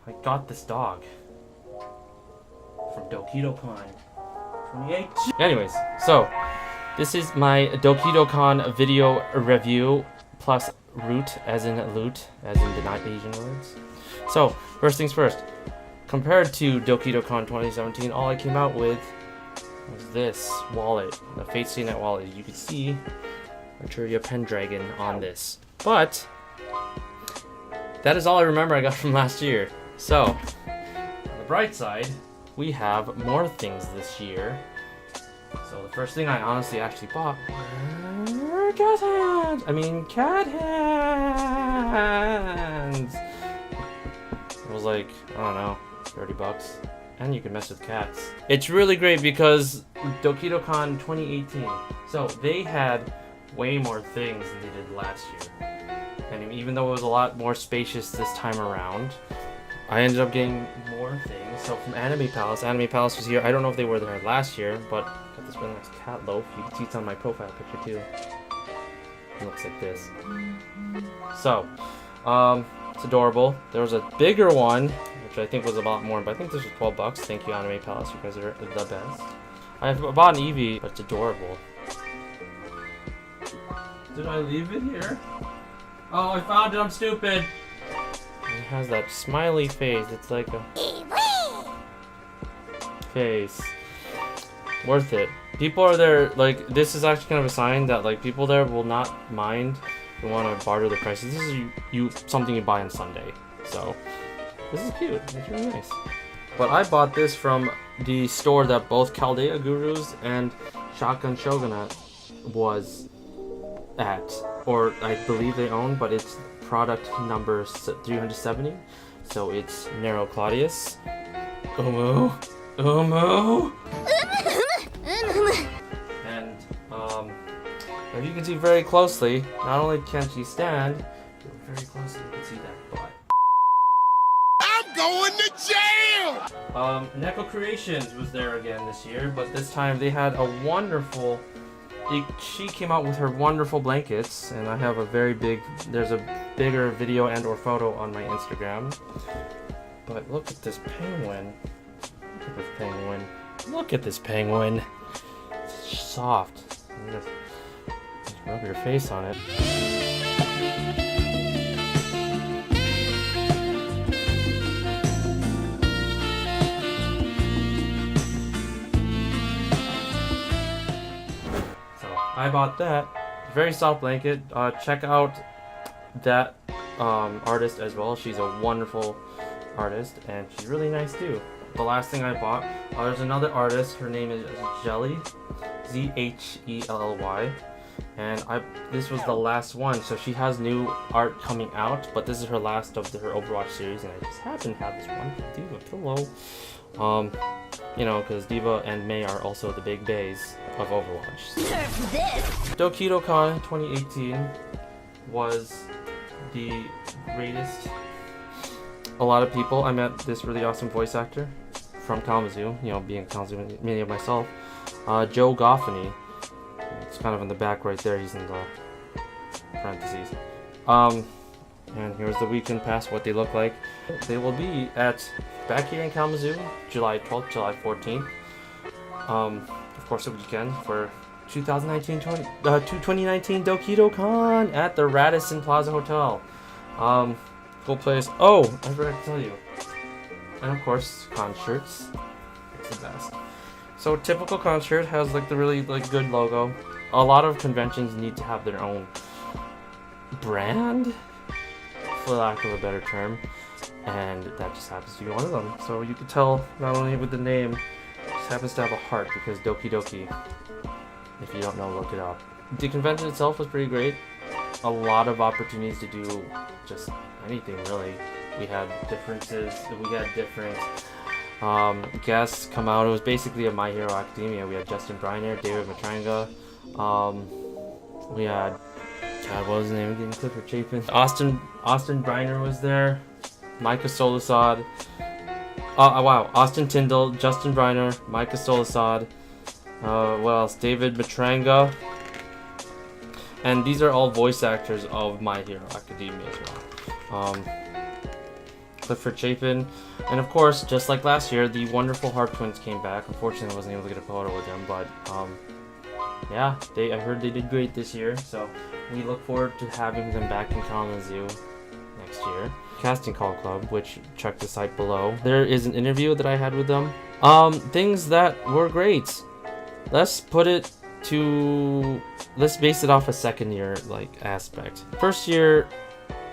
I got this dog from Dokidokon 28. Anyways, so this is my Dokidokon video review plus root, as in loot, as in the not Asian words. So first things first, compared to Dokidokon 2017, all I came out with was this wallet, the Fate Stay Night wallet. You can see Arturia Pendragon on this, but that is all I remember I got from last year. So on the bright side, we have more things this year. So the first thing I honestly actually bought were cat hands. Cat hands. It was like, I don't know, 30 bucks. And you can mess with cats. It's really great because Dokidokon 2018. So they had way more things than they did last year. And even though it was a lot more spacious this time around, I ended up getting more things. So from Anime Palace was here. I don't know if they were there last year, but got this really nice cat loaf. You can see it's on my profile picture too. It looks like this. So, it's adorable. There was a bigger one, which I think was a lot more, but I think this was 12 bucks. Thank you, Anime Palace. You guys are the best. I bought an Eevee, but it's adorable. Did I leave it here? Oh, I found it. I'm stupid. It has that smiley face. It's like a face. Worth it. People are there, like, this is actually kind of a sign that, like, people there will not mind. They want to barter the prices. This is something you buy on Sunday. So, this is cute. It's really nice. But I bought this from the store that both Chaldea Gurus and Shotgun Shogunate was at, or I believe they own, but it's product number 370. So it's Nero Claudius. Umu. And if you can see very closely, not only can she stand, but very closely you can see that butt. I'm going to jail! Neko Creations was there again this year, but this time they had a wonderful. She came out with her wonderful blankets, and I have a very big. There's a bigger video and/or photo on my Instagram. But look at this penguin. Look at this penguin. Look at this penguin. It's soft. You just rub your face on it. I bought that. Very soft blanket. Check out that artist as well. She's a wonderful artist and she's really nice too. The last thing I bought, there's another artist. Her name is Jelly, Zhelly, and this was the last one. So she has new art coming out, but this is her last of her Overwatch series, and I just happen to have this one Diva pillow. You know, because Diva and Mei are also the big bays of Overwatch. Dokidokon 2018 was the greatest. A lot of people. I met this really awesome voice actor from Kalamazoo, you know, being a Kalamazoo mini of myself, Joe Goffany. It's kind of in the back right there. He's in the parentheses. And here's the weekend pass, what they look like. They will be back here in Kalamazoo, July 12th, July 14th. Of course, a weekend for 2019 Dokidokon at the Radisson Plaza Hotel. Cool place. Oh, I forgot to tell you. And of course, concerts. It's the best. So typical concert has like the really good logo. A lot of conventions need to have their own brand, for lack of a better term, and that just happens to be one of them. So you can tell not only with the name, it just happens to have a heart because Dokidoki. If you don't know, look it up. The convention itself was pretty great. A lot of opportunities to do just anything really. We had different guests come out. It was basically a My Hero Academia. We had Justin Briner, David Matranga. We had, God, what was his name again? Clifford Chapin. Austin Briner was there. Micah Solusad. Wow. Austin Tindle, Justin Briner, Micah Solusad. What else? David Matranga. And these are all voice actors of My Hero Academia as well. Clifford Chapin, and of course, just like last year, the wonderful Harp Twins came back. Unfortunately, I wasn't able to get a photo with them, but yeah, I heard they did great this year, so we look forward to having them back in Kalamazoo next year. Casting Call Club, which check the site below. There is an interview that I had with them. Things that were great. Let's base it off a second year aspect. First year,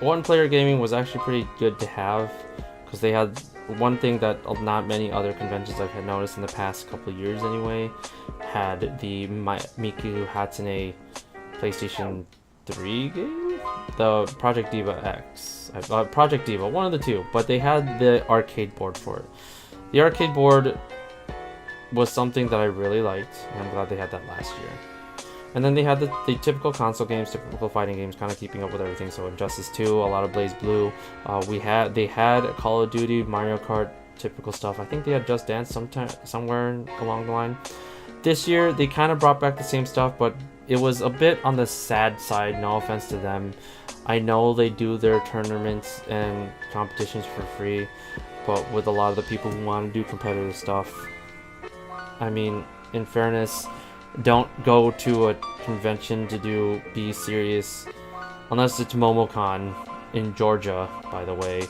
one player gaming was actually pretty good to have because they had one thing that not many other conventions I've had noticed in the past couple of years anyway, had the Miku Hatsune PlayStation 3 game, the Project Diva X, Project Diva, one of the two, but they had the arcade board for it. The arcade board was something that I really liked, and I'm glad they had that last year. And then they had the typical console games, typical fighting games, kind of keeping up with everything. So Injustice 2, a lot of Blaze Blue. They had Call of Duty, Mario Kart, typical stuff. I think they had Just Dance somewhere along the line. This year they kind of brought back the same stuff, but it was a bit on the sad side. No offense to them. I know they do their tournaments and competitions for free, but with a lot of the people who want to do competitive stuff, I mean, in fairness, don't go to a convention to be serious unless it's MomoCon in Georgia, by the way.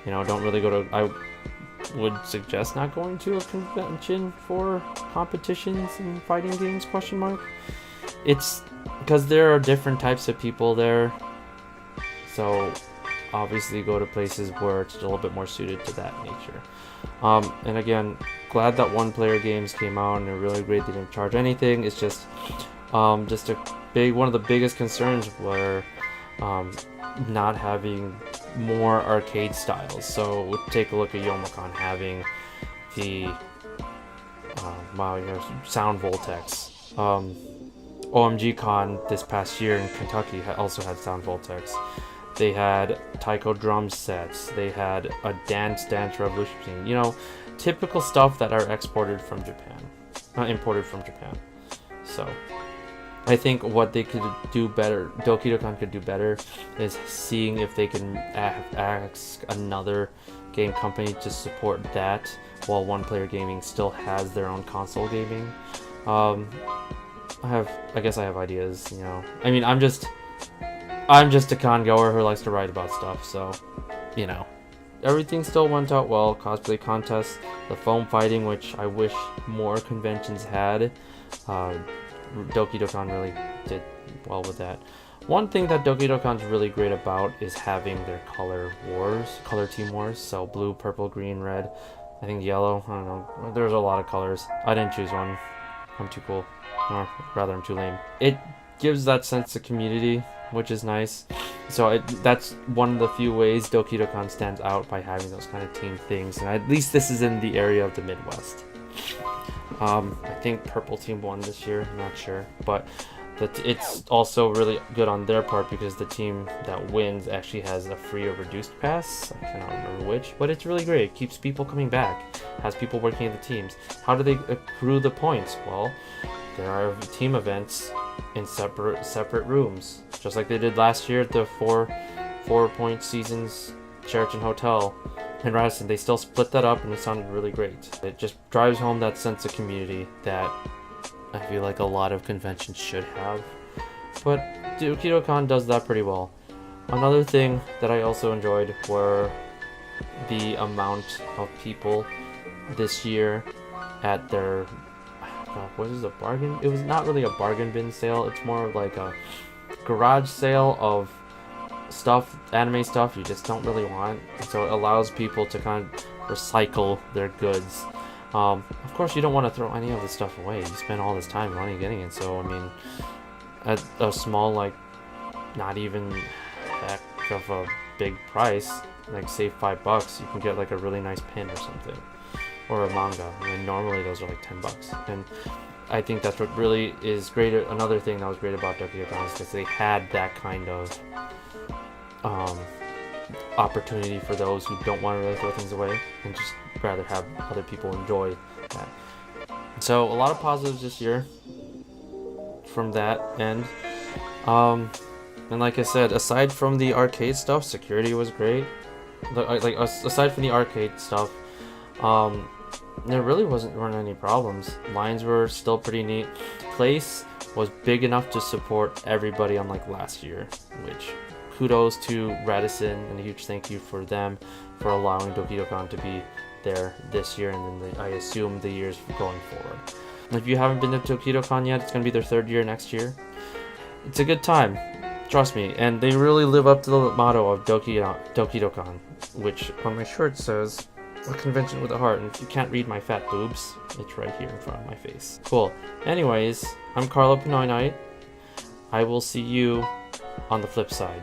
You know, don't really go to... I would suggest not going to a convention for competitions and fighting games, question mark. It's because there are different types of people there, so obviously go to places where it's a little bit more suited to that nature. And again, glad that one player games came out and they're really great. They didn't charge anything. It's just one of the biggest concerns were not having more arcade styles. So take a look at Youmacon having the Sound Voltex. OMG Con this past year in Kentucky also had Sound Voltex. They had taiko drum sets. They had a Dance Revolution scene. You know, typical stuff that are imported from Japan. So, I think what they could do better, Dokidokon could do better, is seeing if they can ask another game company to support that while One Player Gaming still has their own console gaming. I guess I have ideas, you know. I mean, I'm just a con goer who likes to write about stuff, so, you know. Everything still went out well. Cosplay contests, the foam fighting, which I wish more conventions had. Dokidokon really did well with that. One thing that Dokidokon's really great about is having their color team wars. So blue, purple, green, red, I think yellow, I don't know. There's a lot of colors. I didn't choose one. I'm too cool. Or rather, I'm too lame. It gives that sense of community, which is nice. So that's one of the few ways Dokidokon stands out, by having those kind of team things. And at least this is in the area of the Midwest. I think Purple Team won this year, I'm not sure. But it's also really good on their part because the team that wins actually has a free or reduced pass. I cannot remember which, but it's really great. It keeps people coming back, has people working in the teams. How do they accrue the points? Well, there are team events in separate rooms, just like they did last year at the four-point seasons Sheraton Hotel in Radisson. They still split that up, and it sounded really great. It just drives home that sense of community that I feel like a lot of conventions should have, but Dokidokon does that pretty well. Another thing that I also enjoyed were the amount of people this year at their what is a bargain? It was not really a bargain bin sale. It's more of like a garage sale of stuff, anime stuff you just don't really want. So it allows people to kind of recycle their goods. Of course, you don't want to throw any of this stuff away. You spend all this time, money getting it. So I mean, at a small, like, not even heck of a big price, like say $5, you can get like a really nice pin or something. Or a manga, and normally those are like $10. And I think that's what really is great. Another thing that was great about Dokidokon is because they had that kind of opportunity for those who don't want to really throw things away and just rather have other people enjoy that. So a lot of positives this year from that end. And like I said, aside from the arcade stuff, security was great. Aside from the arcade stuff, there really weren't any problems. Lines were still pretty neat. Place was big enough to support everybody, unlike last year, which kudos to Radisson and a huge thank you for them for allowing Dokidokon to be there this year, and then I assume the years going forward. And if you haven't been to Dokidokon yet, it's going to be their 3rd year next year. It's a good time, trust me, and they really live up to the motto of Dokidokon, which on my shirt says a convention with a heart, and if you can't read my fat boobs, it's right here in front of my face. Cool. Anyways, I'm Carlo Pinoy Knight. I will see you on the flip side.